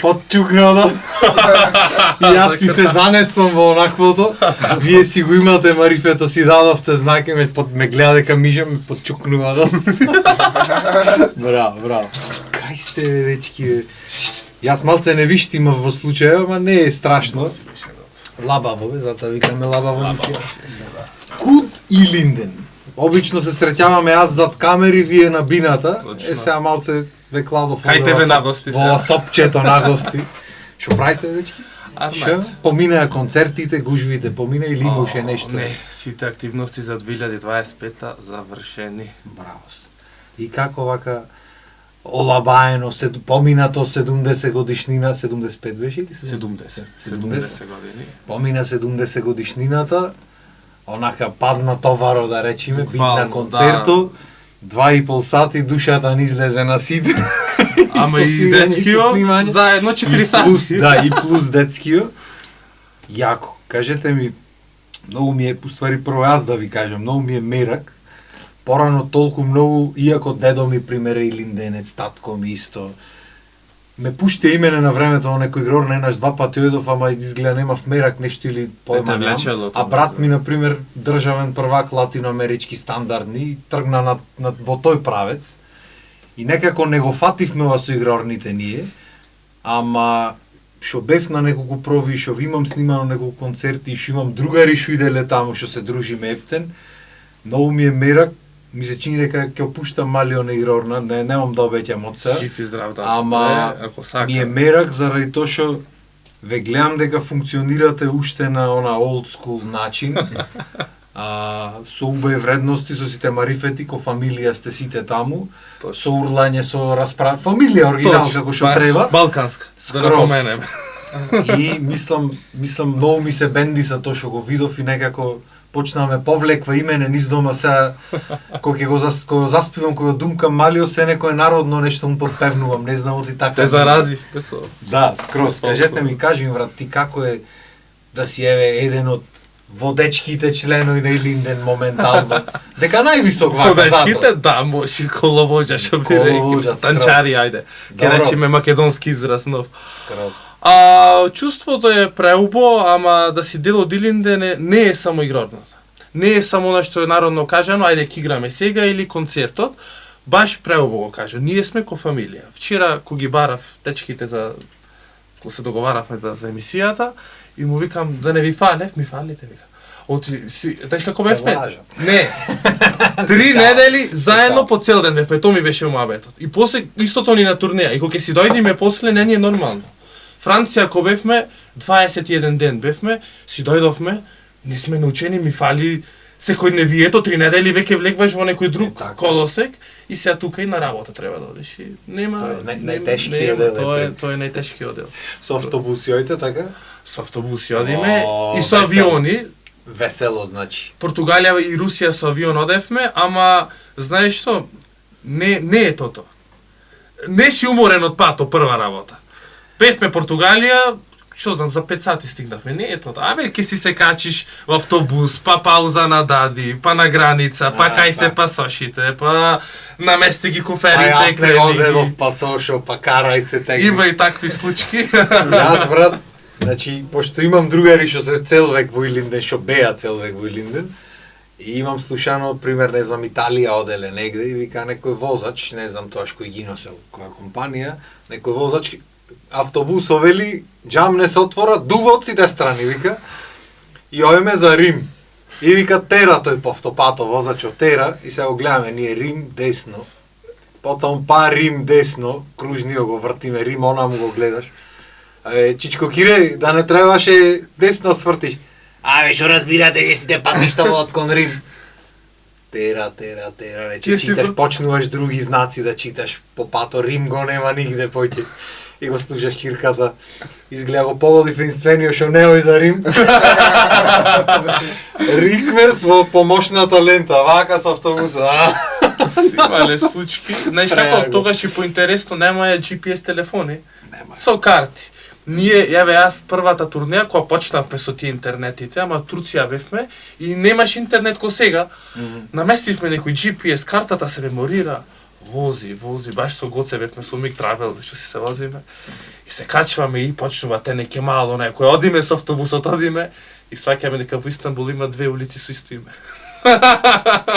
подчукнало. И јас си се занесвам во онаквото. Вие си го имате марифето, си дадовте знак и ме гледа дека миша ме подчукнува. Браво. Кај сте бе, дечки бе? Јас малце не виштимав во случајот, ама не е страшно. Лабаво бе, затоа викаме лабаво мисија. Куд и Линден. Обично се среќаваме јас зад камери, вие на бината. Сега малце ве кладов во сопчето на гости. Шо правите дечки? Шо? Поминаа концертите, гужвите, помина или имаше нешто? Не, сите активности за 2025-та завршени. Браво. И како вака олабаено поминато 70 годишнина, 75 беше или 70 години. Помина 70 годишнината. Онака падна товаро да речеме, бит на концерто, 2,5 сати душата ни излезе на сите. Ама и детскио, заедно 4 сати. Да, и плюс детскио. Јако. Кажете ми, многу ми е, поствари прво јас да ви кажам, многу ми е мерак. Порано толку многу, иако дедо ми примери Линденец, татко ми исто. Ме пуште имене на времето на некој игрор, еднаш два пати ојдов, ама изгледа немав мерак нешто или појма немам. А брат ми, например, државен првак латиноамерички стандардни, тргна во тој правец. И некако не го фативме ова со игрорните ние, ама шо бев на неколку проби, шо имам снимано неколку концерти, шо имам другари шо иделе таму, шо се дружиме ептен, многу ми е мерак. Ми се чини дека ќе опуштам малио на игрорна, немам да обеќам од сега. Жив и здрав, да. Ама ми е мерак заради тоа што ве гледам дека функционирате уште на она old school начин. Со убави вредности, со сите марифети, ко фамилија сте сите таму. Со урлање, со расправа, фамилија оригинал како што треба. Балканска. Да напоменем. И мислам многу ми се бенди за тоа што го видов и некако почна ме повлеква имене низ дома сега, кога го заспивам, кога думкам малио се некој народно нешто му подпевнувам, не знам оти така. Те заразив, песо. Да, скроз. Кажете ми, кажи ми брат, ти како е да си еве еден од водечките членови на Линден моментално. Дека највисок вака зато. Водечките, да, може коловоđа што би рекол. Танчари, ајде. Ке речеме македонски израз нов. Скроз. Чувството е преубо, ама да си дел од Линден не е само игрорното. Не е само нешто е народно кажано, ајде ќе играме сега или концертот. Баш преубо го кажа. Ние сме ко фамилија. Вчера кога ги барав дечките кога се договаравме за емисијата, и му викам да не ви фалев, ми фалите, вика. Знаеш како бевме? Не. 3 недели заедно по цел ден бевме, тоа ми беше муабетот. И после истото ни на турнеја, и кога ќе си дојдеме после не ни е нормално. Франција кога бевме, 21 ден бевме, си дојдовме, не сме научени, ми фали секој невието, 3 недели веќе влегваш во некој друг колосек и сега тука и на работа треба да одиш. Нема, најтешкиот дел. Тоа е најтешкиот дел. Со автобуси ојте така? Со автобуси одиме и со авиони. Весело значи. Португалија и Русија со авион одевме, ама знаеш што? Не е тото. Не си уморен од пато прва работа. Бевме Португалија, што знам, за 5 сати стигнавме, не е тоа. Абе, ке си се качиш во автобус, па пауза на Дади, па на граница, па кај се пасошите, па намести ги куферите. А јас не го зедов пасошо, па карај се теги. Има и такви случаи. Јас, брат, значи, пошто имам другари што се цел век во Линден, што беа цел век во Линден, и имам слушано, пример, не знам, Италија оделе негде, и вика некој возач, не знам тоа што ги носел која компанија, некој возач автобусо вели, џам не се отвора, дува од сите страни, вика, и ојме за Рим. И вика, тера тој по автопато, возачот тера, и се го гледаме, ние Рим десно, потом па Рим десно, кружниот го вртиме, Рим, онаму го гледаш. Чичко Кире, да не требаше десно свртиш. Абе, што разбирате, ќе сите патишта од кон Рим. Тера, рече, читаш, почнуваш други знаци да читаш по пато, Рим го нема нигде, поќе. И го слушаш кирката, изгледа го погоди финствениот што неој за Рим. Рикверс во помошната лента, вака со автобуса. Имале случаи. Знаеш како, тогаш и поинтересно нема GPS телефони. Со карти. Ние, јас првата турнеја, кога почнавме со тие интернетите, ама Турција бевме и немаш интернет ко сега. Наместивме некој GPS, картата се меморира. Вози, баш со Гоце бевме со Миг Трабел, што се возиме. И се качваме и почнува те неке мало некој, одиме со автобусот, одиме и сваќаме дека во Истанбул има 2 улици со исто име.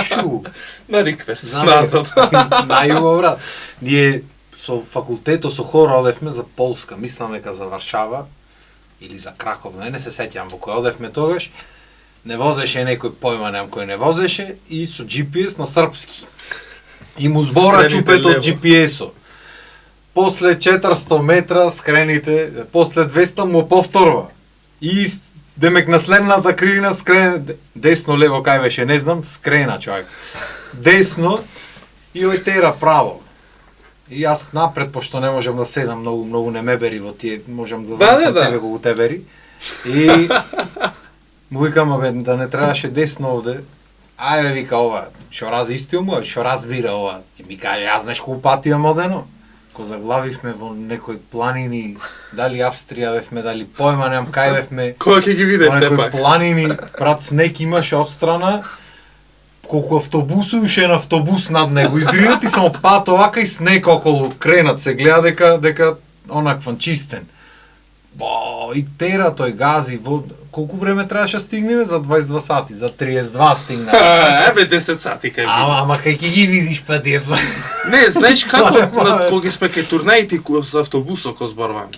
Шу. На Рикверс, назад. Најубаво, брат. Ние со факултетот, со хора одевме за Полска, мислам дека за Варшава или за Краков, не се сеќавам во кој одевме тогаш. Не возеше некој, појма немам кој не возеше, и со GPS на српски. И му збора чупето од GPS-о. После 400 метра скрените, после 200 му повторва. И демек на следната кривина скрене, десно, лево, кај беше, не знам, скрена човек. Десно и ој тера право. И јас напред, пошто не можам да седам, многу не ме бери во тие, можам да знам тебе кога те бери. И му викам, абе, да не требаше десно овде. Ајде, вика, ова, шо разистил му, шо разбира ова. Ти ми каже, јас знаеш колку пати имам одено? Ко заглавивме во некои планини, дали Австрија бевме, дали појма немам кај бевме. Кога ќе ги видевте пак? Некои планини, брат, снег имаше одстрана, колку автобусу, уште еден автобус над него изринат и само пат овака и снег околу кренат, се гледа дека онакван чистен. Бо, и тера тој гази, колку време требаше стигнеме? За 22 сати, за 32 стигна. Ебе 10 сати кај би. Ама кај ќе ги видиш па тие. Не, знаеш како, кога сме кај турнеите со автобусот кој зборуваме.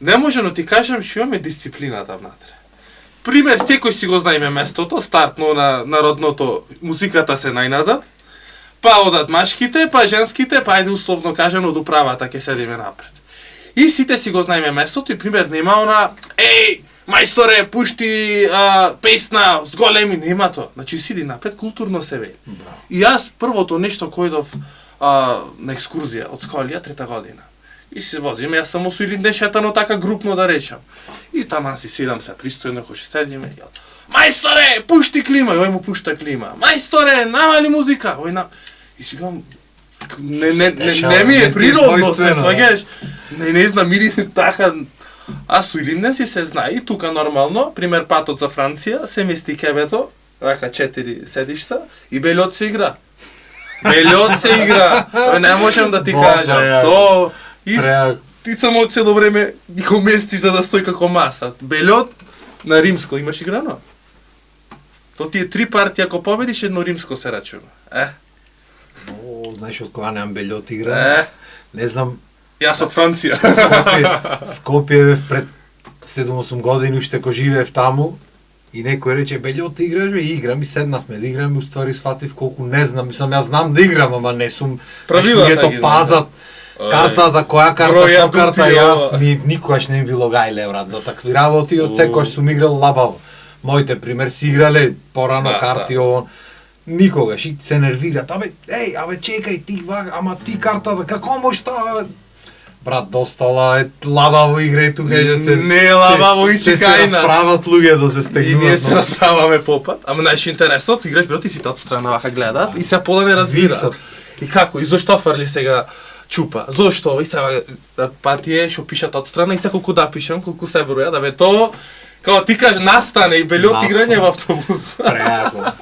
Не може да ти кажам што имаме дисциплината внатре. Пример, секој си го знаеме местото, стартно на народното, музиката се најназад, па одат машките, па женските, па ајде условно кажано од управата ќе седиме напред. И сите си го знаеме местото и пример нема она, еј, мајсторе, пушти песна, зголеми, нема тоа. Значи сиди напред, културно се вели. И јас првото нешто којдов на екскурзија од Сколија, 3-та година. И се возиме, јас само со или шетано така групно да речам. И таман си седам се пристојно кој ќе седиме. Мајсторе, пушти клима, и ој му пушта клима. Мајсторе, намали музика. Ој на и си гам не ми е природно, не сваѓаш. Не знам, иди така. А со Илинден си се знае и тука нормално, пример патот за Франција, се мести кебето, рака 4 седишта и Белот се игра. Белот се игра. Не можам да ти кажам. То ти само цело време го местиш за да стои како маса. Белот на римско имаш играно? То тие 3 партии ако победиш, едно римско се рачуна. Знаеш од кога немам Белот игра? Не знам. Јас од Франција. Скопје бев пред 7-8 години, уште ко живеев таму. И некој рече, Белот играш, бе, играм и седнавме да играм и уствари сватив колку не знам. Мислам, јас знам да играм, ама не сум. Правилата ги пазат. Картата, која карта, шо карта, јас никогаш не ми било гајле, брат. За такви работи од секојаш сум играл лабаво. Моите пример си играле порано карти овон. Никогаш и се нервират. Абе чекај ти, ама ти картата, како можеш тоа? Брат, доста лабаво игра и тука се не е лабаво и се расправат луѓе да се стегнуваат. И ние се расправаме попат, ама најше интересно, ти играш Белот и сите од страна вака гледаат и се пола не разбираат. И како, и зошто фрли сега чупа? Зошто? И сега па тие што пишат од страна и се колку да пишам, колку се броја, да бе то како ти кажеш настане и Белот играње во автобус.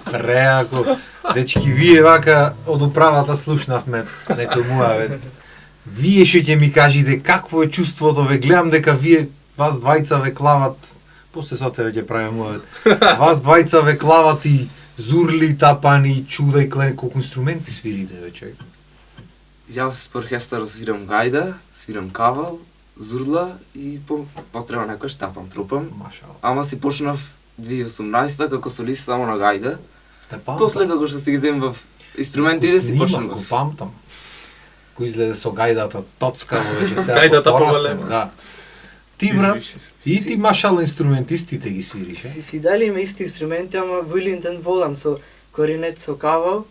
Преако. Дечки, вие вака од управата слушнавме некој муаве. Вие што ќе ми кажете какво е чувството, ве гледам дека вие вас двајца ве клават, после со тебе ќе правиме муавет. Вас двајца ве клават и зурли, тапани, чуда и клени, колку инструменти свирите ве човек. Јас по оркестар свирам гајда, свирам кавал, зурла и потреба некојаш тапам, трупам. Ама си почнав 2018 како солист само на гајда. После како што се ги земам в инструментите си почнав. Го памтам. Кој излезе со гајдата тоцка веќе сега. Гајдата поголема. Да. Ти брат, и ти машал инструментистите ги свириш, е? Си дали има исти инструменти, ама во Илинден волам со коринет, со кавал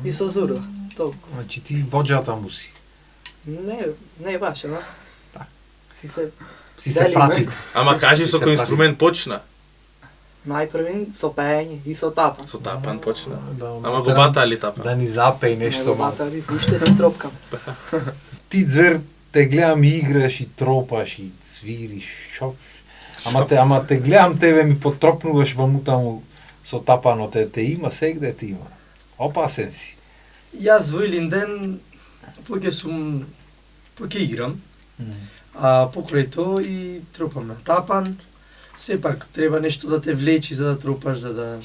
и со зурла. Толку. Значи ти воџата му си. Не баш, ама. Да. Си се прати. Ама кажи со кој инструмент почна? Најпрвин со пеење и со тапан. Со тапан почна. Ама го батали тапан. Да ни запеј нешто малку. Батали, уште си тропкам. Ти звер те гледам и играш и тропаш и свириш, шо? Ама те гледам тебе ми потропнуваш ваму со тапано, те има сегде те има. Опасен си. Јас во Илинден Поќе играм, а покрај тоа и тропам на тапан. Сепак треба нешто да те влечи за да тропаш, за да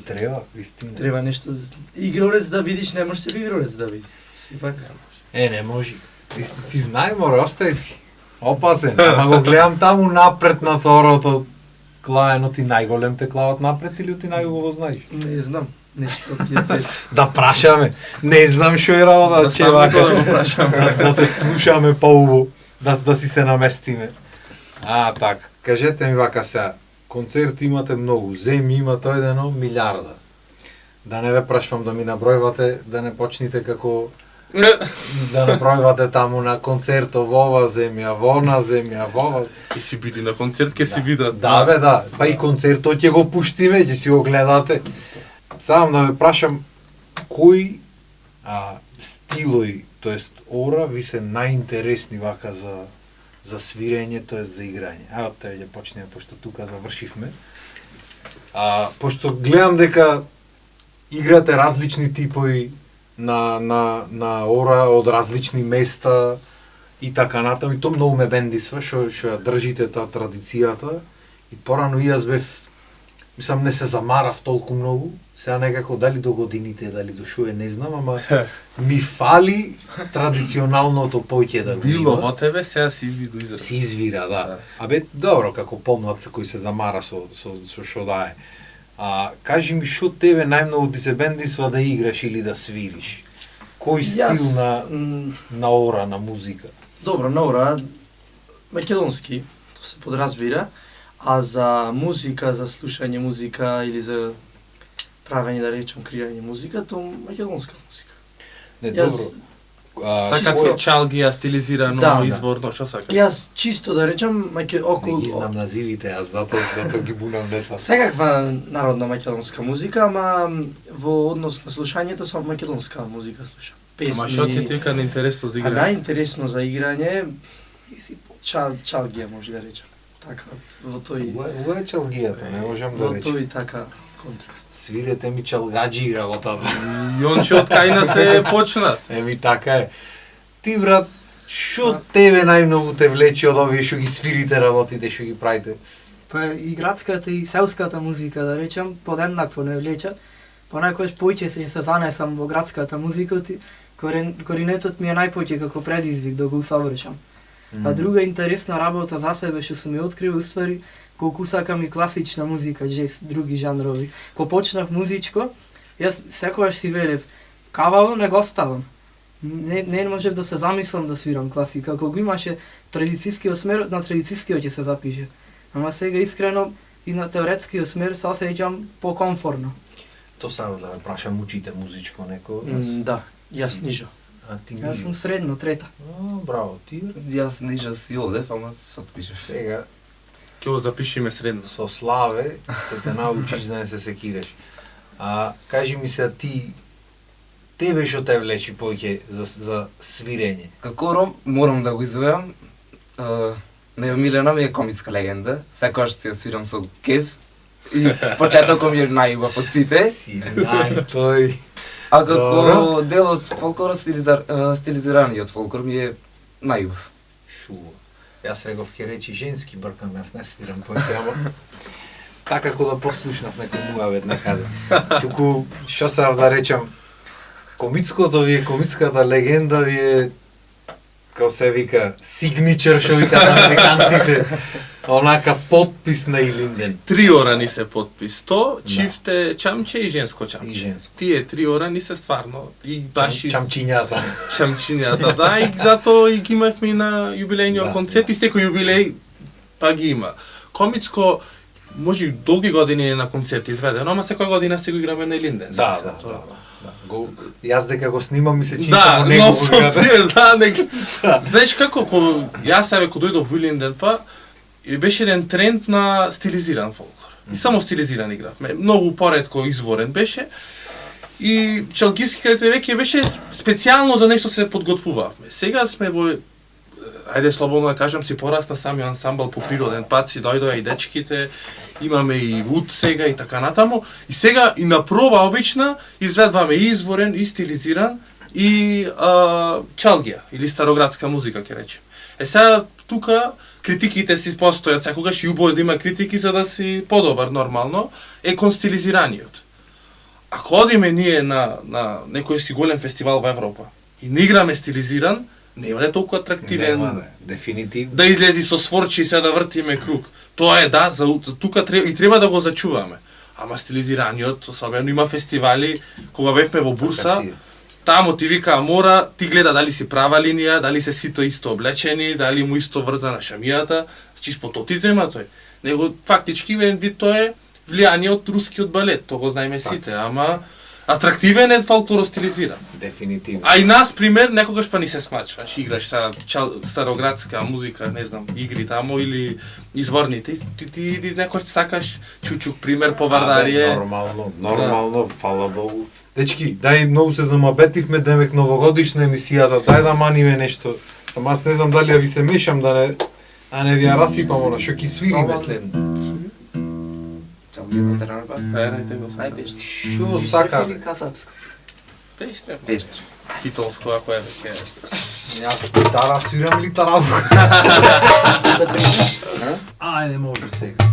Треба, вистина. треба нешто игрорец да видиш, не можеш себе игрорец да видиш. Сепак Не може. Ти си знае, море, остај ти. Опасен. Ама го гледам таму напред на торото. Клаено ти најголем те клават напред или ти најубаво го знаеш? не знам нешто ти е. Да прашаме. Не знам што е работа, Да че ставам вака. некој да го прашам. Да те слушаме поубаво. Да си се наместиме. Така. Кажете ми вака сега. Концерти имате многу. Земи има тој едно милиарда. Да не ве прашвам да ми набројвате, да не почнете како да набројвате таму на концертов ова земја, вона земја, вова. Ке си биди на концерт, ке си бидат. Да, бе, да. Па и концертот ќе го пуштиме, ќе си го гледате. Сам да ве прашам, кои стилои, тоест ора, ви се најинтересни вака за свирење, тоест за играње? Од тебе ќе почнеме, пошто тука завршивме. Пошто гледам дека играте различни типови на ора од различни места и така натаму, и тоа многу ме бендисва што ја држите таа традицијата. И порано и јас бев, мислам, не се замарав толку многу, сега некако дали до годините, дали до шо е, не знам, ама ми фали традиционалното поќе да го Било има. во тебе, сега си иди до израз. Си извира, да. Абе, добро, како помлад кој се замара со шо да е. Кажи ми, шо тебе најмногу ти се бендисва да играш или да свириш? Кој стил на ора, на музика? Добро, на ора македонски, тоа се подразбира, а за музика, за слушање музика или за правење, да речем, креање музика, тоа македонска музика. Не, Јас- добро. Сакате чалгија, стилизирано, Да, да. изворно, што сакате? Јас чисто да речем Не околу ги знам називите, јас затоа ги бунам деца. секаква народна македонска музика, ама во однос на слушањето само македонска музика слушам. Ама што ти вика на интересно за А играње? најинтересно за играње чалгија може да речем. Така, во тој Ова е чалгијата, не можам да во речем. тој така контекст. Свирете ми чалгаджи работата. И он што од кајна се почна. Еми така е. Ти брат, шо тебе најмногу те влече од овие што ги свирите работите, што ги правите? Па и градската и селската музика, да речем, подеднакво не влечат. Понекогаш поќе се занесам во градската музика, коренетот ми е најпоќе како предизвик да го усавршам. А друга интересна работа за себе што сум ја открил уствари колку сакам и класична музика, джез, други жанрови. Ко почнав музичко, јас секогаш си велев, кавало не го ставам. Не можев да се замислам да свирам класика. Ако го имаше традицијскиот смер, на традицијскиот ќе се запише. Ама сега искрено и на теоретскиот смер се осеќам покомфорно. То само да ве прашам, учите музичко неко? Да, јас нижо. А ти Јас сум не? средно, трета. Браво, ти бре. Јас нижа си одев, ама се отпишев. Сега, Ќе го запишиме средно. со Славе, ќе те научиш да не се секираш. Кажи ми се, тебе што те влечи поќе за свирење? Како ром, морам да го извојам. Најомилена ми е комитска легенда. Секогаш си ја свирам со кеф. И почетокот ми е најубав од сите. Си знај тој. А како Добро. дел од фолклора, стилизираниот фолклор ми е најубав. Шуво. Јас реков ќе речи женски, бркам, јас не свирам поќе, ама така како да послушнав некој муавет некаде. Туку, што сакав да речам, комитската легенда ви е, како се вика, сигничер, што викаат американците, онака подпис на Илинден. 3 ора ни се подпис. То, чифте чамче и женско чамче. И женско. Тие 3 ора ни се стварно. И баш из Чамчињата. чамчињата, да, и затоа и ги имавме и на јубилејниот Да, концерт и секој јубилеј па ги има. Комитско може и долги години е на концерт изведено, ама секоја година се го играме на Илинден. Да. Јас дека го снимам ми се чини Да, само но него. со тие, да, знаеш како, јас себе кога дојдов во Илинден, па и беше еден тренд на стилизиран фолклор. И само стилизиран игравме. Многу поретко изворен беше. И чалгиските веќе беше специјално за нешто се подготвувавме. Сега сме во ајде слободно да кажам, си порасна самиот ансамбл по природен пат, си дојдоа и дечките, имаме и вуд сега и така натаму. И сега и на проба обична изведваме и изворен, и стилизиран, и чалгија или староградска музика ќе речем. Сега тука критиките си постојат, секогаш и убаво да има критики за да си подобар нормално, е кон стилизираниот. Ако одиме ние на некој си голем фестивал во Европа и не играме стилизиран, нема да е толку атрактивен. Нема да е, дефинитивно. Да излези со сворчи и се да вртиме круг. Тоа е да, за тука и треба да го зачуваме. Ама стилизираниот, особено има фестивали, кога бевме во Бурса, таму ти вика мора, ти гледа дали си права линија, дали се сите исто облечени, дали му исто врзана шамијата, значи спото ти зема тој. Него фактички вид тоа е влијание од рускиот балет, тоа го знаеме сите, ама атрактивен е фалторо стилизиран. Дефинитивно. А и нас, пример, некогаш па ни се смачваш, играш са староградска музика, не знам, игри таму или изворните. Ти некој сакаш чучук, пример, по Вардарие. Нормално, фала Богу. Дечки, дај многу се замабетивме демек новогодишна емисијата, дај да маниме нешто. Сам аз не знам дали ја ви се мешам да не ви ја расипам, шо ки свириме следно. Чалгија ветеранба? Ајде го. Шо сакате? Или касапско. Пештре. Пештре. Титолско, ако е веќе. Јас гитара свирам или тараву? Ајде, може сега.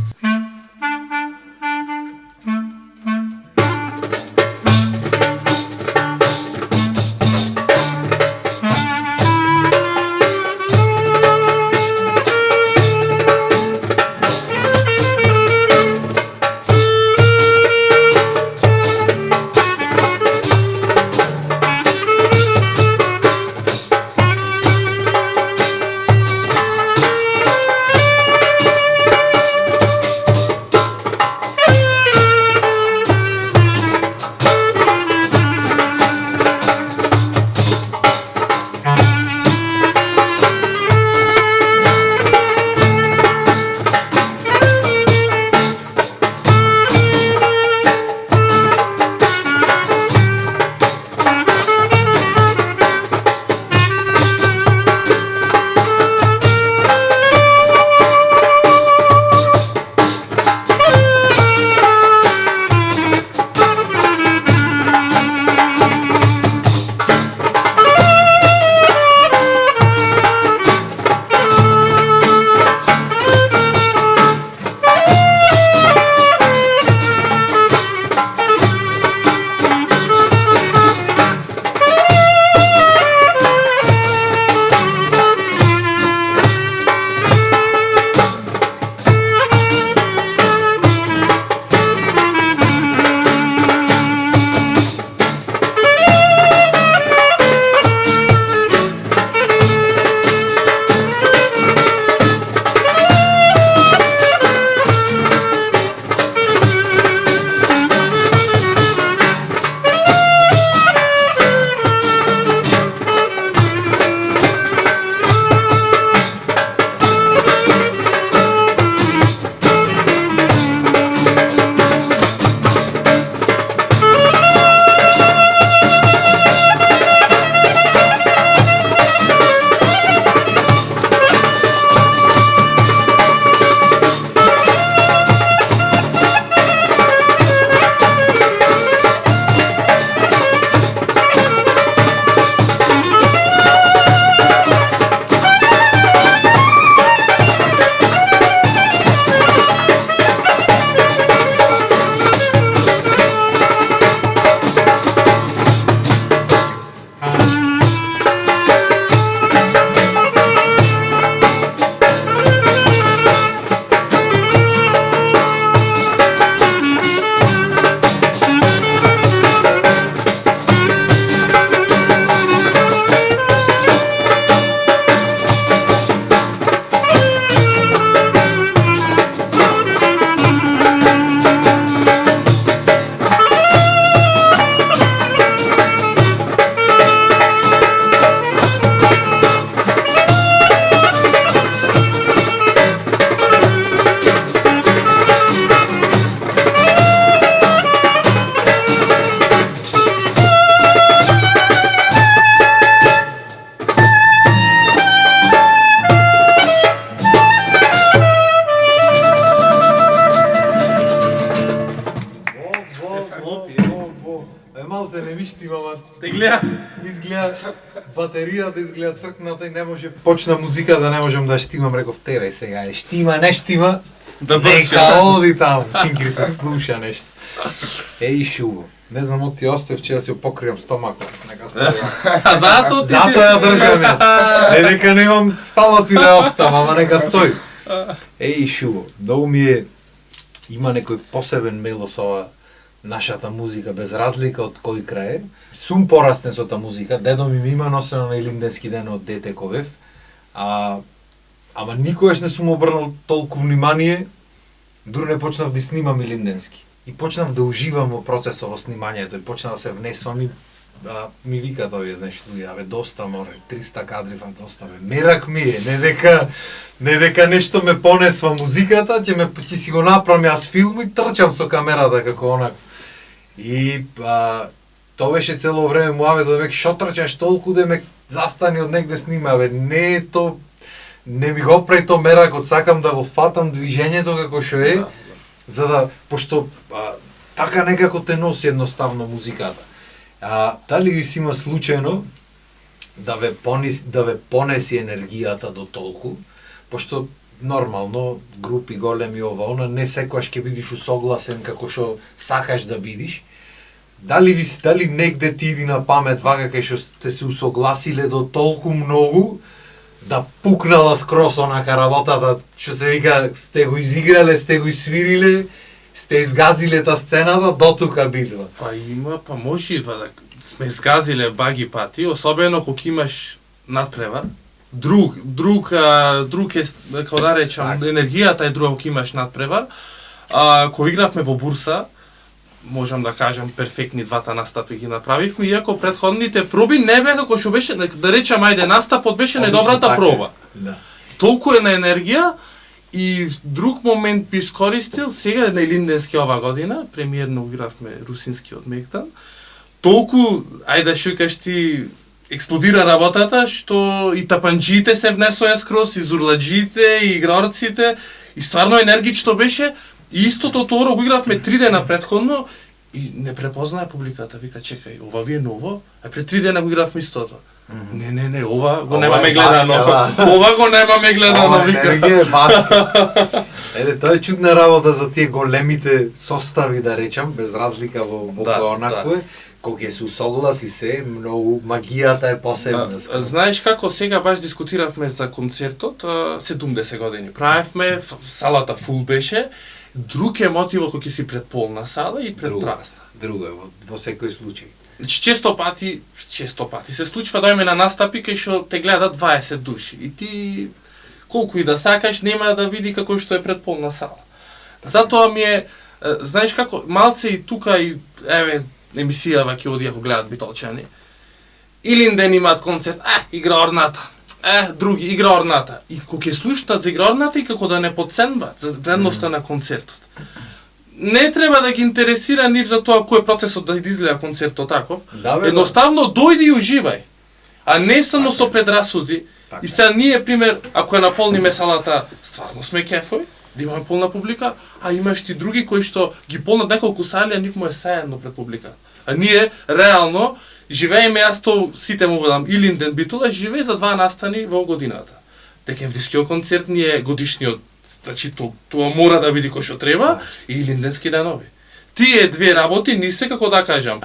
Малце не ми штима, ама Те гледа. изгледа батеријата изгледа цркната и не може почна музика да не можам да штимам, реков терај сега е штима, не штима. Да Нека оди таму, синкри се слуша нешто. Еј шуво. Не знам од ти оставив че да си покријам стомакот, нека стои. А затоа ти Затоа ја држам јас. Не дека немам сталоци да оставам, ама нека стои. Еј шуво, многу ми е има некој посебен мело со ова нашата музика, без разлика од кој крај е. Сум порастен со таа музика, дедо ми има носено на Илинденски ден од дете ковев, ама никогаш не сум обрнал толку внимание, дури не почнав да снимам Илинденски. И почнав да уживам во процесот во снимањето и почнав да се внесвам и ми викаат овие, знаеш, луѓе, абе доста море, 300 кадри, доста бе. Мерак ми е, не дека нешто ме понесва музиката, ќе си го направам јас филм и трчам со камерата како онак. И тоа беше цело време муавето да ме шо трчаш толку да ме застани од негде снима, бе, не е то, не ми го прави то меракот, сакам да го фатам движењето како што е, за да, пошто така некако те носи едноставно музиката. Дали ви си има случајно да ве понеси енергијата до толку, пошто нормално групи големи ова она не секогаш ќе бидиш усогласен како што сакаш да бидиш. Дали негде ти иди на памет вака кај што сте се усогласиле до толку многу да пукнала скрос онака работата, што се вика, сте го изиграле, сте го свириле, сте изгазиле та сцената, дотука бидва. Па има, па може и да сме изгазиле баги пати, особено кога имаш надпревар. Друг е, како да речам, енергијата е друга кога имаш надпревар. Кога игравме во Бурса, можам да кажам, перфектни двата настапи ги направивме, иако претходните проби не беа како што беше, да речам, ајде, настапот беше најдобрата проба. Да. Толку е на енергија и друг момент би искористил, сега на Илинденски ова година, премиерно игравме русинскиот Мегдан, толку, ајде што кажеш ти, експлодира работата, што и тапанџиите се внесоја скрос, и зурладжиите, и игрорците, и стварно енергично беше. И истото тоа го игравме 3 дена претходно и не препознае публиката. Вика, чекај, ова ви е ново? А пред 3 дена го игравме истото. Не, ова го немаме гледано. Ова го немаме гледано, вика. Енергија е башка. Тоа е чудна работа за тие големите состави, да речам, без разлика во кој онакво е. Кога се усогласи се, многу магијата е посебна. Знаеш како сега баш дискутиравме за концертот, 70 години правевме, салата фул беше. Друг е мотивот кога ќе си пред полна сала и пред празна. Друго во секој случај. Значи често пати се случува да на настапи кај што те гледат 20 души и ти колку и да сакаш нема да види како што е пред полна сала. Затоа ми е, знаеш како, малце и тука и еве емисијава ќе оди ако гледат битолчани. Илинден имаат концерт, игра орната. Други игра орната. И кога ќе слушнат за игра орната и како да не потценваат за вредноста на концертот. Не треба да ги интересира нив за тоа кој е процесот да изгледа концертот таков. Едноставно дојди и уживај. А не само со предрасуди. И сега ние, пример, ако ја наполниме салата, стварно сме кефови, да имаме полна публика, а имаш ти други кои што ги полнат неколку сали, а нив му е саједно пред публика. А ние, реално, живееме, јас то сите му дам, Илинден Битула, живее за 2 настани во годината. Декемврискиот концерт ни е годишниот, значи тоа мора да биде кој што треба, и Илинденски денови. Тие две работи не се, како да кажам,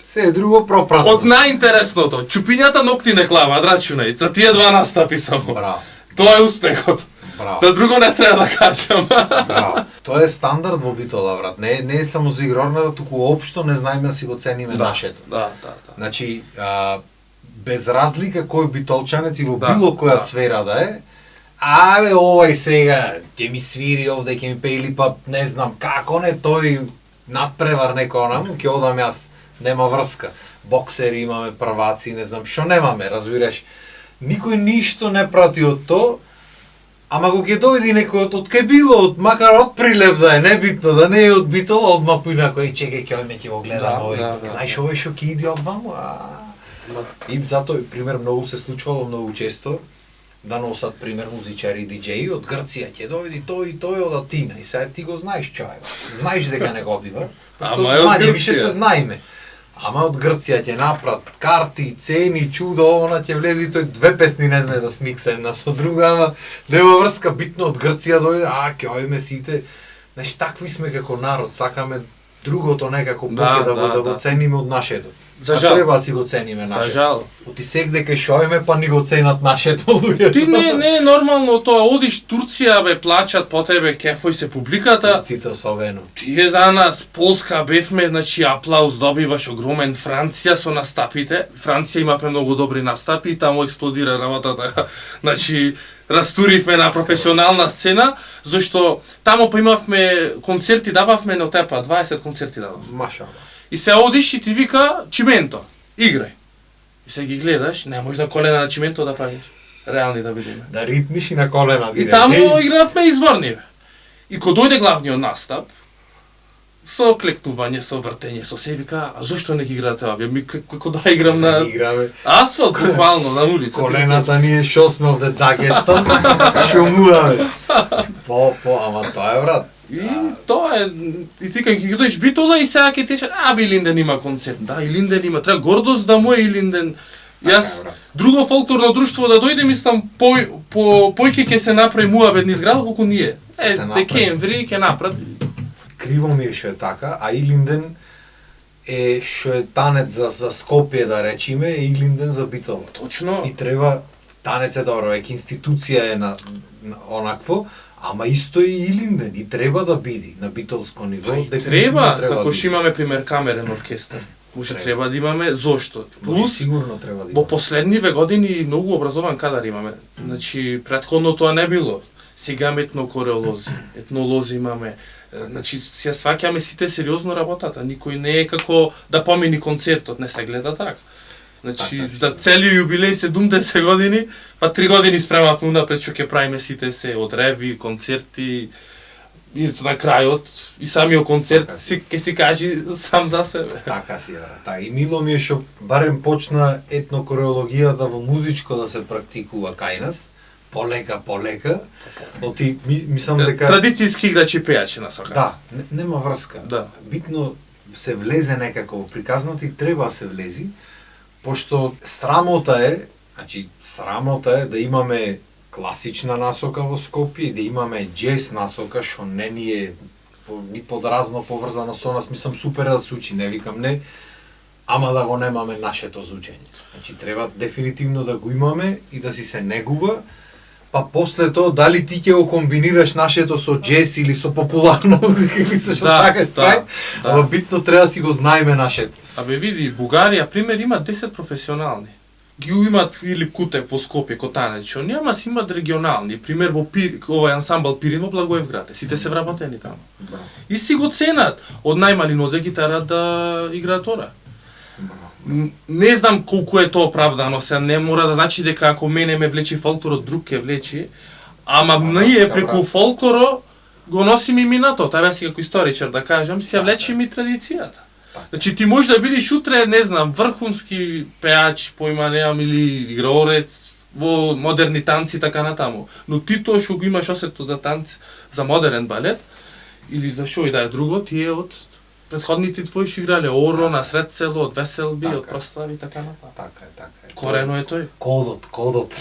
се е друго пропратно. Од најинтересното, чупињата ногти не хлаваат, рачунај, за тие 2 настапи само. Браво. Тоа е успехот. Браво. За друго не треба да кажам. Браво. Тоа е стандард во Битола, брат. Не е само за игрорната, туку општо не знаеме да си го цениме нашето. Да. Значи, без разлика кој битолчанец и во било која сфера да е, овај сега ќе ми свири овде, ќе ми пее или па не знам како не тој надпревар некој онаму, ќе одам јас, нема врска. Боксери имаме, прваци, не знам што немаме, разбираш. Никој ништо не прати од тоа. Ама го ќе дојди некој од ке било, макар од Прилеп да е, небитно, да не е од Битола, одма поина кој чекај ќе ојме ќе го гледам овој. Знаеш овој што ќе иде од ваму? И затоа, пример, многу се случвало многу често да носат пример музичари и диџеи од Грција, ќе дојди тој и тој од Атина. И сега ти го знаеш човек. Знаеш дека не го бива. Мање више се знаеме. Ама од Грција ќе направат карти, цени, чудо, она ќе влези тој 2 песни не знае да смикса една со друга, ама нема врска, битно од Грција дојде, ќе ојме сите. Знаеш, такви сме како народ, сакаме другото некако поќе да го цениме од нашето. За жал. Треба да си го цениме нашето. За жал. Оти секде кај шојме па ни го ценат нашето луѓето. Ти не е нормално тоа, одиш Турција, бе, плачат по тебе, кефој се публиката. Турците особено. Тие за нас, Полска бевме, значи аплауз добиваш огромен, Франција со настапите. Франција имавме многу добри настапи и таму експлодира работата. Значи, растуривме на професионална сцена, зашто таму па имавме концерти, дававме на тепа, 20 концерти дававме. Машала. И се одиш и ти вика Чименто, играј. И се ги гледаш, не можеш на колена на Чименто да правиш. Реални да видиме. Да ритниш и на колена. И таму игравме изворни. И кога дојде главниот настап, со клекнување, со вртење, со се вика, а зошто не ги играте овие? Ми како да играм на играме. асфалт, буквално на улица. Колената ни е шо сме овде Дагестан, шумуваме. Ама тоа е брат. И тоа е, и ти кога ги дојдеш Битола и сега ќе тече, Илинден има концерт. Да, Илинден има, треба гордост да му е Илинден. Јас друго фолклорно друштво да дојде, мислам, појќе ќе се направи муабет низ градот колку ние. Декември ќе направат. Криво ми е што е така, а Илинден е што е танец за Скопје да речиме, е Илинден за Битола. Точно. И треба танец е добро, веќе институција е на онакво, ама исто и Илинден и треба да биде на битолско ниво. Треба, како што имаме пример камерен оркестар. Уште треба да имаме, зошто? Плюс, сигурно треба да имаме. Во последниве години многу образован кадар имаме. Значи, претходно тоа не било. Сега имаме етнокореолози, етнолози имаме. Значи, сега сваќаме сите сериозно работата. Никој не е како да помини концертот, не се гледа така. Значи, така, за целиот јубилеј 70 години, па 3 години спремавме унапред што ќе правиме сите се од реви, концерти, и на крајот, и самиот концерт така, ќе си кажи сам за себе. Така си, брат. И мило ми е што барем почна етнокореологијата во музичко да се практикува кај нас. Полека. Оти, мислам дека... Традицијски играчи пејачи на сакат. Да, нема врска. Да. Битно се влезе некако во приказната и треба да се влези, пошто срамота е да имаме класична насока во Скопје и да имаме джез насока, што не ни е ни подразно поврзано со нас, мислам супер да се учи, не викам не, ама да го немаме нашето звучење. Значи треба дефинитивно да го имаме и да си се негува, па после тоа дали ти ќе го комбинираш нашето со джез или со популарна музика или со што сакаш прави, ама битно треба да си го знаеме нашето. Абе види, Бугарија пример има 10 професионални. Ги имаат Филип Кутев во Скопје, Котанец, што нема си имаат регионални. Пример во овој ансамбл Пирин во Благоевград, сите се вработени таму. И си го ценат од најмали нозе гитара да играат ора. Не знам колку е тоа оправдано, се не мора да значи дека ако мене ме влечи фолклорот, друг ќе влечи, ама ние преку фолклоро го носиме минато, тоа си како историчар да кажам, си ја влечиме и традицијата. Значи ти можеш да бидеш утре, не знам, врхунски пеач, поима немам, или играорец во модерни танци така натаму. Но ти тоа што го имаш осето за танц, за модерен балет, или за шо и да е друго, ти е од претходници твои што играле Оро, на сред село, од веселби, од прослави и така натаму. Така е. Корено е тој. Кодот. Кодот,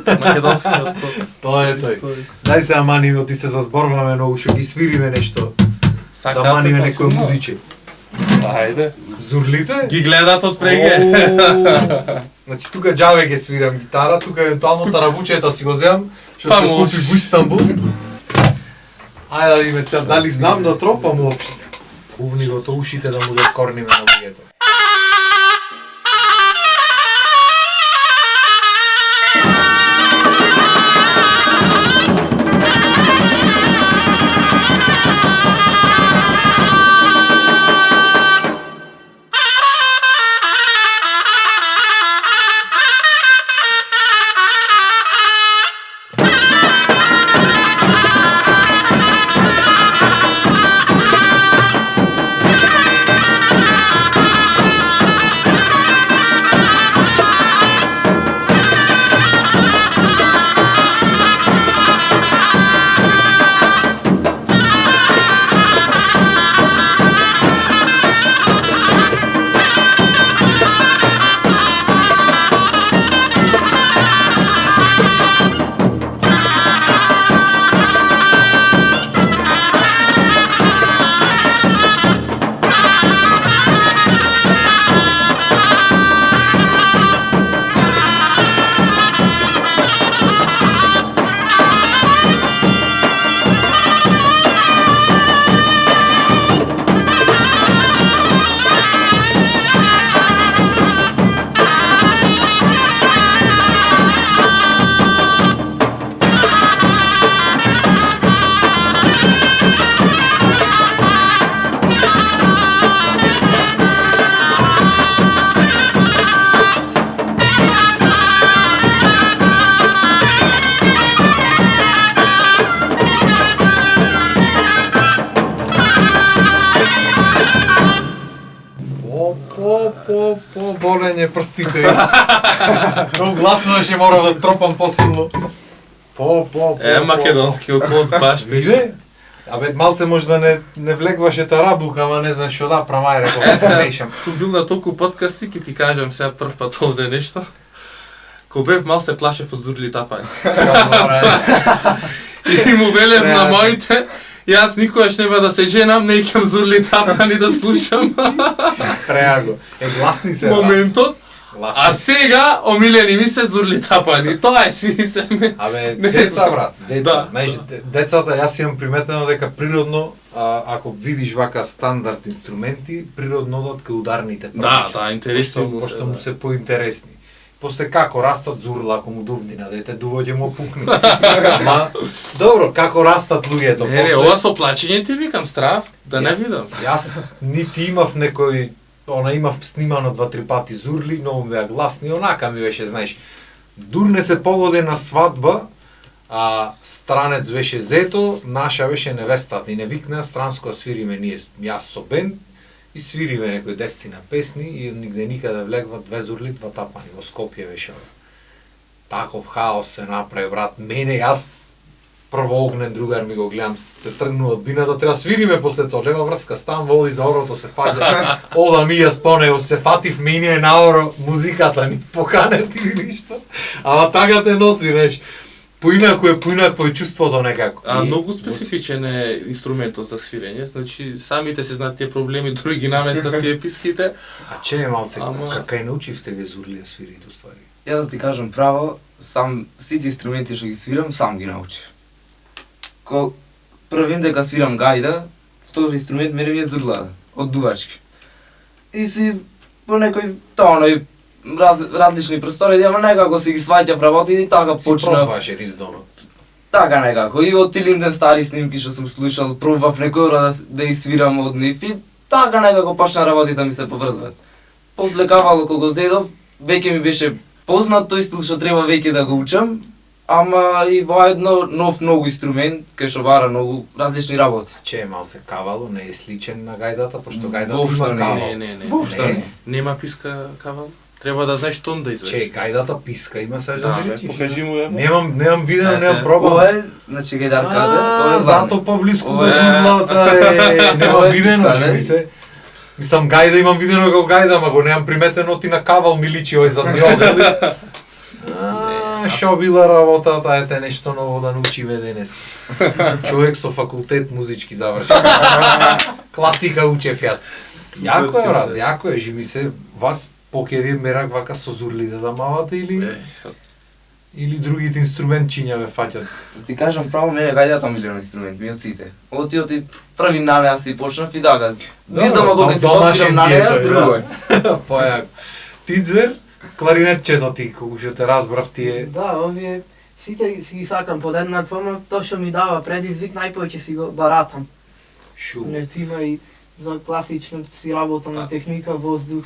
македонскиот код. Тоа е тој. Дај се аманиме, ти се заборваме многу, што ги свириме нешто. Да маниме некој музиче. Ајде. Зурлите? Ги гледат од преге. Значи тука џаве ќе свирам гитара, тука евентуално таравучето си го земам, што се купи во Истанбул. Ајде да видиме сега дали знам да тропам уопште. Увни го со ушите да му докорниме на луѓето. по болење прстите. Многу гласно беше, морав да тропам посилно. Македонскиот код баш беше. Виде? Абе, малце може да не влегваше тарабука, ама не знам што да прамај, реков, се Сум бил на толку подкасти, ки ти кажам сега прв пат овде нешто. Ко бев мал се плашев од зурли тапања. И му велев на моите, јас никогаш нема да се женам, не икам зурли тапани да слушам. Преаго. Гласни се. Моментот. А сега омилени ми се зурли тапани. Тоа е си се ме. Абе, деца брат, деца. Да. Знаеш, децата, јас имам приметено дека природно, ако видиш вака стандард инструменти, природно одат кај ударните првично. Да, интересни му се. Пошто му се поинтересни. После како растат зурла, ако му дувни на дете, дувоѓе му пукни. Ама, добро, како растат луѓето после... Ова со плачење ти викам страв, да не видам. Јас нити имав некој, имав снимано 2-3 пати зурли, многу беа гласни, онака ми беше, знаеш. Дурне се погоди на свадба, странец беше зето, наша беше невестата и не викна, странско свириме ние, јас со бенд, и свириме некои 10 песни и нигде никаде влегват 2 зурли, 2 тапани, во Скопје беше. Таков хаос се направи, брат, мене, јас прво огнен другар ми го гледам, се тргнува од бината, треба свириме после тоа, нема врска, стан води за орото, се фаќа, ода ми јас по него, се фатив мене на оро, музиката ни поканет или ништо, ама така те носи, знаеш, поинакво е чувството некако. Многу специфичен е инструментот за свирење, значи самите се знаат тие проблеми, други ги наместат тие писките. Че е малце, какај научивте ве зурли да свирите уствари? Јас да ти кажам право, сам сите инструменти што ги свирам, сам ги научив. Првен дека свирам гајда, втори инструмент мене ми е зурлада, од дувачки. И си по некој тоној различни простори, ама некако си ги сваќав работите и така почнав. Си пробваше ритмот. Така некако, и од Тилинден стари снимки што сум слушал, пробав некој да ги свирам од нив и така некако почна работите ми се поврзваат. После Кавал кога го зедов, веќе ми беше познат тој стил што треба веќе да го учам, ама и во едно нов многу инструмент, кај што бара многу различни работи. Че е малце Кавало, не е сличен на гајдата, пошто гајдата Воопшто има не, Кавал. Не. Воопшто не. Нема писка кавал. Треба да знаеш тон да изведеш. Че гајдата писка, има се Да, да бе, покажи му ја. Немам видено, немам пробал. Ова е, значи гајдарката, ова е Зато поблиску до Ова е- зурлата немам Ова е видено, писка, че не? ми се. Мислам гајда имам видено како гајда, ама го немам приметено ти на Кавал ми личи овој задни одели. Шо била работата, ете нешто ново да научиме денес. Човек со факултет музички заврши. Класика учев јас. Јако е, брат, јако е, жими се, вас поке ви мерак вака со зурлите да мавате или другите инструментчиња ве фаќат. Да ти кажам право, мене гајдата милион инструмент, ми од сите. Оти први на неа си почнав и така. Виздама кога си посвирам на неа, друго е. Појак. Тицвер, кларинетчето ти, кога што те разбрав тие. Да, овие сите си ги сакам подеднакво, ама тоа што ми дава предизвик најповеќе си го баратам. Шу. Нето има и за класично си работам на техника, воздух,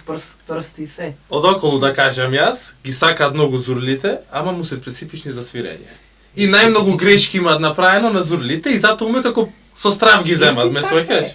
прсти, се. Одоколу да кажам јас, ги сакаат многу зурлите, ама му се специфични за свирење. И најмногу грешки имаат направено на зурлите и затоа уме како со страв ги земат, ме сваќаш?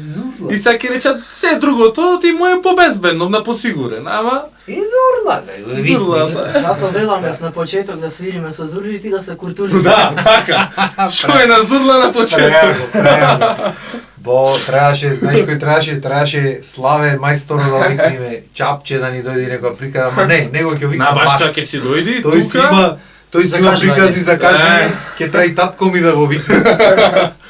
Зурла. И сега ќе речат се другото, ти му е побезбедно, на посигурен, ама И зурла, зурла, да. Затоа велам јас на почеток да свириме со зурли и ти да се куртули. Да, така. Што е на зурла на почеток? Преаго. Бо требаше, знаеш кој требаше Славе мајсторо да викнеме чапче да ни дојде некоја прикада, ама не, него ќе викна На башка Башка. ќе си дојди Тој си има приказни за кажување, ќе траи татко ми да го викне.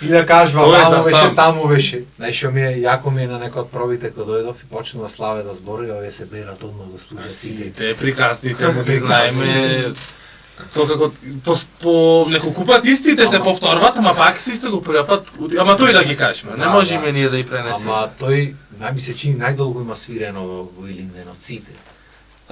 И да кажува, Тоа е мамо за беше, сам. таму беше. Знаеш што ми е, јако ми е на некој од пробите кога дојдов и почнува Славе да збори, овие се берат одма го слушаат сите. Сите приказните му ги знаеме. Тоа како по неколку пат истите се повторват, ама пак се исто го првиот пат, ама тој да ги кажеме, не Да, можеме да. ние да ја пренесеме. Ама тој, ми се чини, најдолго има свирено во Илинден од сите.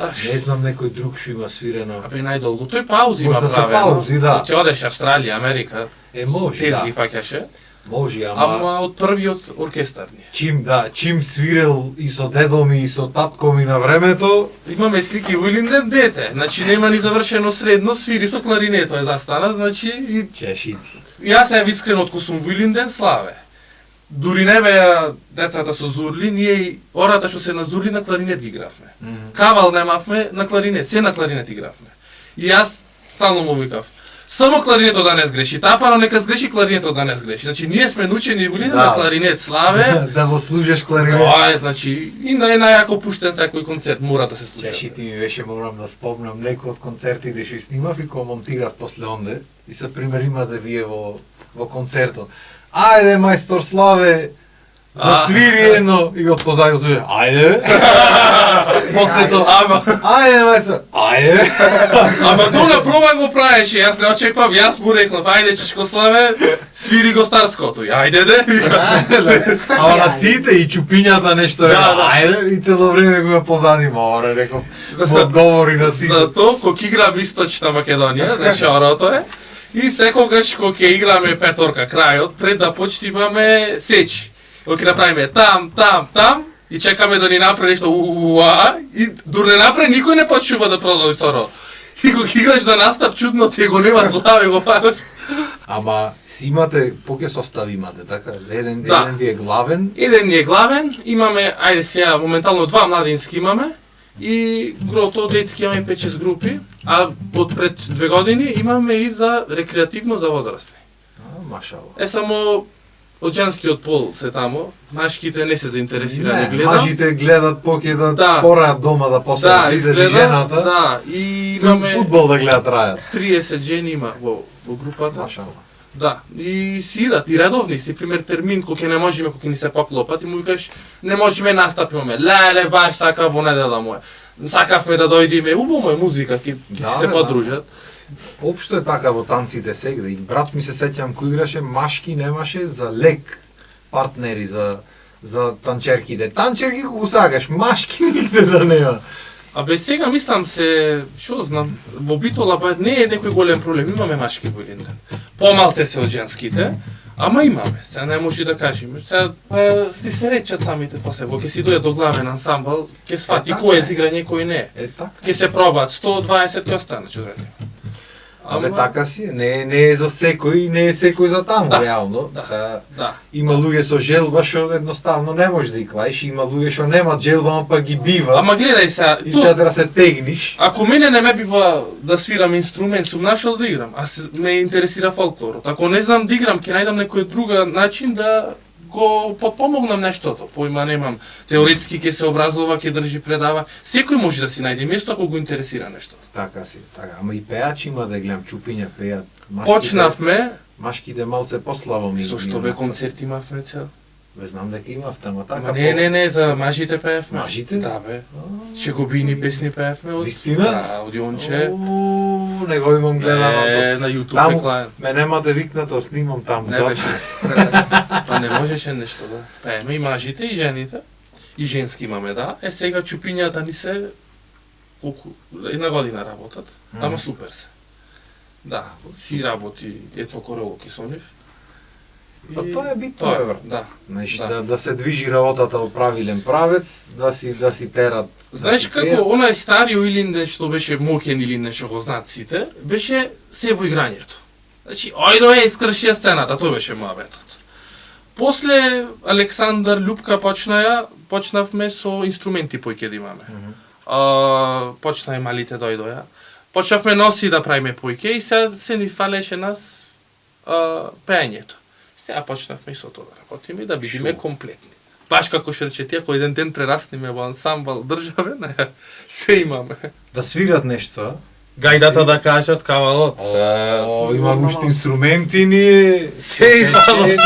Не знам некој друг што има свирено. Абе најдолго тој паузи има Можда со правено. паузи, да. Ќе одеш Австралија, Америка, Може, тези да. ги фаќаше, Може, ама од првиот оркестарни. Чим свирел и со дедо ми и со татко ми на времето, Имаме слики во Илинден дете, значи нема ни завршено средно, свири со кларинето е застана, значи и чешити. јас сум искрен од кога сум во Илинден, Славе. дури не беа децата со зурли, ние и ората што се на зурли на кларинет ги игравме. Кавал немавме, на кларинет, се на кларинет игравме. И јас стално му викав, само кларинетот да не сгреши, тапано нека сгреши кларинетот да не сгреши. Значи ние сме научени во на кларинет славе. Да го служеш кларинет. Тоа е, значи, и најако пуштен секој концерт мора да се слуша. Чеши ти ми беше, морам да спомнам, некој од концертите што снимав и кога монтирав после онде, и се пример имате вие во концертот. Ајде, мајстор Славе, засвири едно, и од позади се, ајде. После тоа, ајде, мајстор, ајде. Ама тоа на проба го правеше, јас не очеквам, јас му рекнав, ајде Чичко Славе, свири го старското, и ајде де. Ама на сите и чупињата нешто рекла, ајде, и цело време го позади, море, реков, одговори на сите. Зато, кога играм Источна Македонија, значи орото е, и секогаш кога ќе играме петорка крајот, пред да почнеме сечи. Кога ќе направиме там, и чекаме да ни направи нешто и дури не направи, никој не почнува да продолжи со орото. И кога играш да настап чудно, ти го нема Славе, го параш. Ама си имате, поќе состави имате, така? Еден ви е главен. Еден ни е главен, имаме, ајде сега, моментално 2 младински имаме, и грото детски имаме 5-6 групи, а од пред 2 години имаме и за рекреативно за возрастни. Машало. Е само од женскиот пол се тамо, машките не се заинтересирани гледам. Мажите гледат поќе да пораат дома да после излезе жената. Да, и имаме фудбал да гледат рајат. 30 жени има во групата. Машало. Да, и си идат, и редовни си, пример термин, кој не можеме, кој ни се поклопат, и му викаш, не можеме настапиме, леле, баш сака во недела моја. Сакавме да дојдеме, убаво е музика, ќе се подружат. Општо е така во танците сега, и брат ми се сеќам кој играше, машки немаше за лек партнери за танчерките. Танчерки кога сакаш, машки нигде да нема. Абе сега мислам се, што знам, во Битола не е некој голем проблем, имаме машки во Илинден. Помалце се од женските, ама имаме, сега не може да кажеме. Сега си се речат самите после, кога ќе си дојде до главен ансамбл, ќе свати кој е за играње, кој не е. Ќе се пробаат 120 ќе остане, што да кажеме. Абе така си, не е за секој, не е секој за таму, реално. Има луѓе со желба што едноставно не можеш да ги клаиш, има луѓе што немаат желба, но па ги бива. Ама гледај се, и сега да се тегниш. Ако мене не ме бива да свирам инструмент, сум нашол да играм, а ме интересира фолклорот. Ако не знам да играм, ќе најдам некој друга начин да го подпомогнам нештото. Поима немам, теоретски ќе се образува, ќе држи предава. Секој може да си најде место ако го интересира нешто. Така си, така. Ама и пеачи има да гледам, чупиња пеат. Почнавме. Машките малце послабо ми. Зошто бе концерт имавме цел? Бе знам дека имавте, ама така. Не, за мажите пеевме. Мажите? Да бе. Чегобини песни пеевме од Вистина? Да, од Јонче. Не го имам гледано. На YouTube е клаен. Ме немате викнато, снимам таму. Не беше. Па не можеше нешто да. Пееме и мажите и жените. И женски имаме, да. Е сега чупињата ни се колку една година работат, ама супер се. Да, си работи Етно Королоки со нив. Па тоа е битно, бе, брат. Да. Значи да се движи работата во правилен правец, да си терат. Знаеш како онај стариот Илинден што беше моќен Илинден што го знаат сите, беше се во играњето. Значи, ојде искршија сцената, тоа беше муабетот. После Александар Љупка почнавме со инструменти поќе да имаме. Почна и малите дојдоја. Почнавме носи да правиме појќе и сега се ни фалеше нас пеењето. Сега почнавме и со тоа да работиме и да бидеме комплетни. Баш како што рече ти, ако еден ден прерасниме во ансамбл државен, се имаме. Да свират нешто, Гајдата да кажат, кавалот. Имам уште инструменти ние. Се издадовме.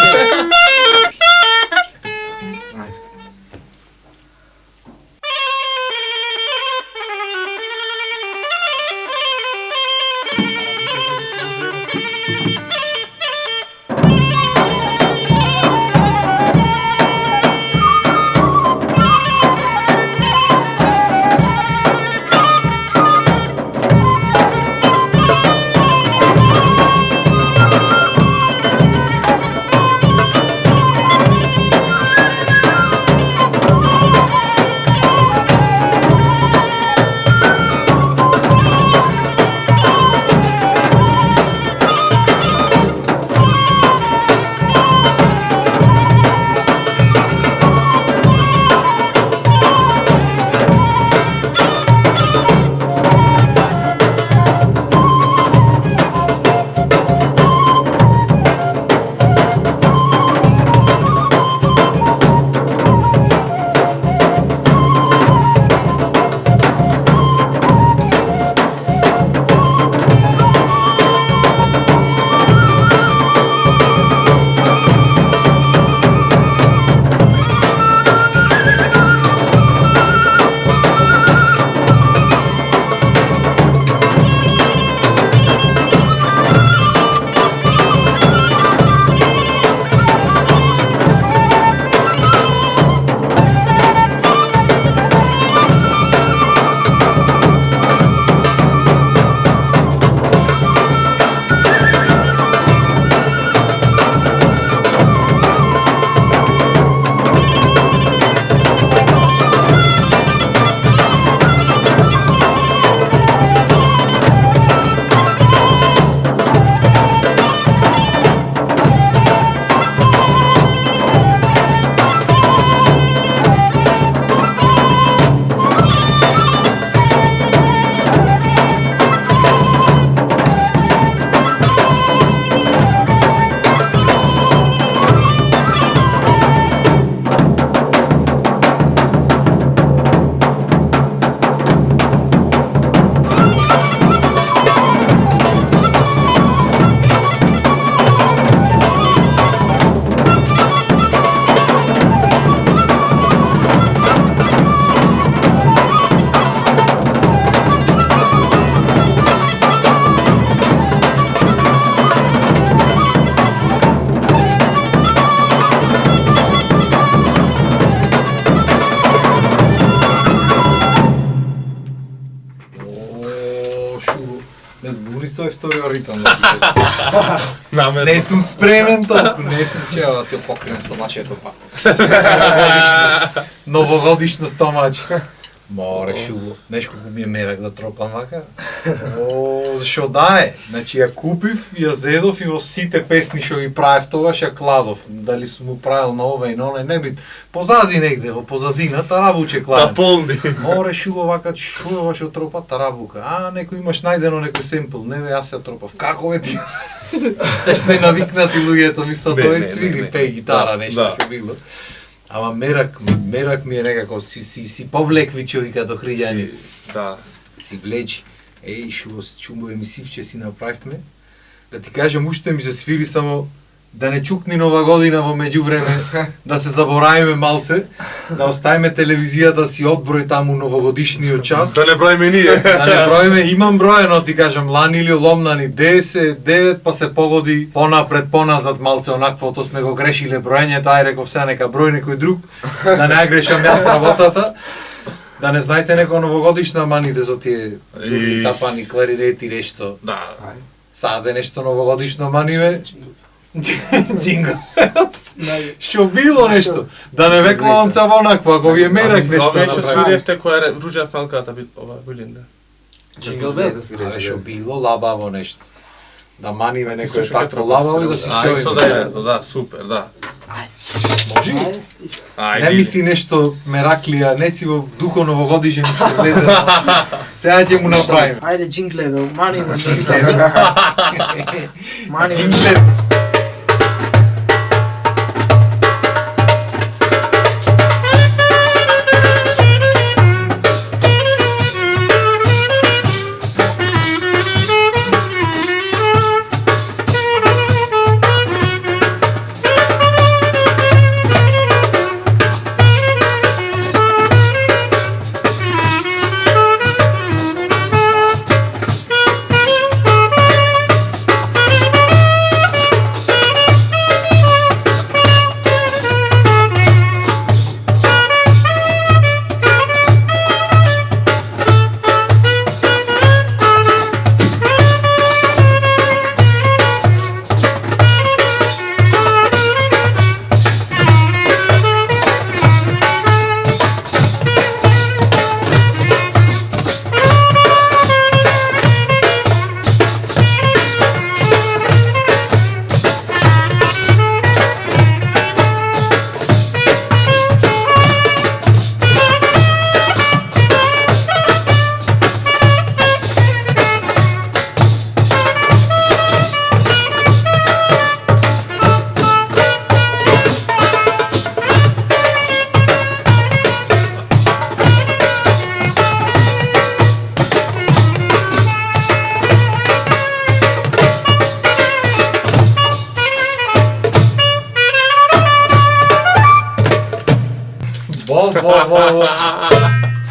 збуни со вториот ритам. Намерно. Не сум спремен толку, не сум чео да се покренем стомачето па. Новогодишно стомаче. Море шубо. Знаеш колку ми е мерак да тропам вака? О, зашо да е. Значи ја купив, ја зедов и во сите песни што ги правев тогаш ја кладов. Дали сум му правил на ова и на оне, не бит. Позади негде, во позадината рабуче кладем. Та полни. Море шубо вака, шубо што тропа тарабука. А, некој имаш најдено некој семпл. Не бе, јас ја тропав. Како бе ти? Еш не навикнати луѓето, мисла тоа е свири, пеј гитара, нешто што било. Ама мерак ми е некако си повлекви човека до хриѓани. Да. Си влечи. Еј, шубо емисивче си направивме. Да ти кажам, уште ми се свири само да не чукни нова година во меѓувреме, да се заборавиме малце, да оставиме телевизијата си одброј таму новогодишниот час. Да не правиме ние. Да не броиме, имам броено, ти кажам, лани или ломнани 10, 9, па се погоди понапред, поназад малце, онаквото сме го грешиле броењето, ај реков се нека број некој друг, да не ја грешам јас работата. Да не знаете некоја новогодишна маните за тие зуби, тапани, кларинети, нешто. Да. Саде нешто новогодишно маниме. Джингл. Што било нешто? Да не веклавам цава онаква, ако ви е мерак нешто. Ова што свириевте која Ружев Малката бит ова Вилинде. Джингл бел. Абе што било лабаво нешто. Да маниме некој такво лабаво и да се Ај, со шоиме. да, супер, да. Може? Не Ајде. мисли нешто мераклија, не си во духо новогодишен што влезе. Сега ќе му направиме. Ајде, джингле, бе, мани ме джингле. Мани ме. Джингле.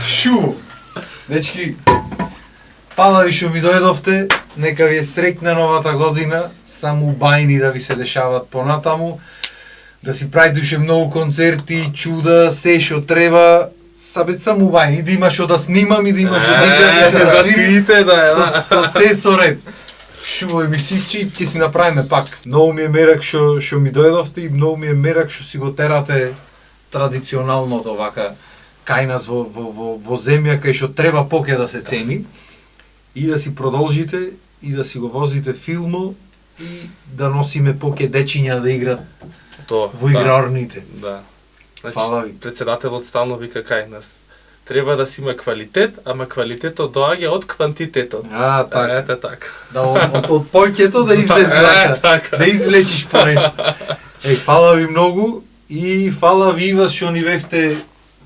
Шу! Дечки, фала ви што ми дојдовте, нека ви е среќна новата година, само бајни да ви се дешават понатаму, да си правите многу концерти, чуда, се што треба, сабе само бајни, да има што да снимам и да има што да играм и што да свирите, со се со ред. Шу емисивчи, ќе си направиме пак. Многу ми е мерак што ми дојдовте и многу ми е мерак што си го терате традиционалното вака кај нас во земја кај што треба поќе да се цени и да си продолжите и да си го возите филмо и да носиме поќе дечиња да играт Тоа. во играрните. Да. Значи, Фала ви. председателот стално вика кај нас. Треба да си има квалитет, ама квалитетот доаѓа од квантитетот. Така. Ете така. Да од појќето да излезе вака, така. да излечиш по нешто. Фала ви многу и фала ви вас што ни бевте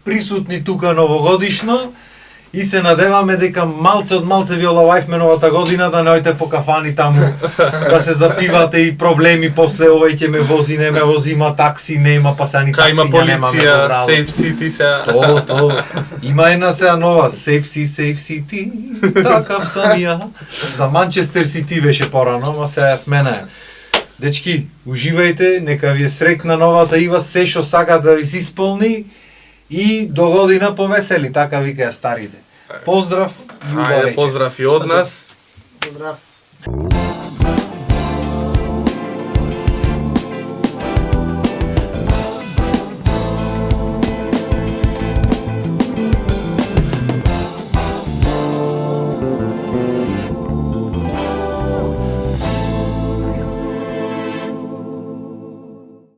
присутни тука новогодишно и се надеваме дека малце од малце ви олавајвме новата година да не ојте по кафани таму да се запивате и проблеми после овој ќе ме вози, не ме вози, има такси, нема, па са ни Кај има такси, немаме полиција, во градот. Safe City се. То. Има една сега нова, Safe City, такав сам ја. За Манчестер Сити беше порано, ама сега ја смена. Дечки, уживајте, нека ви е среќна новата ива, се што сака да ви се исполни и до година повесели, така вика ја старите. Поздрав, Ајде, љубавеќе. поздрав и од нас. Поздрав.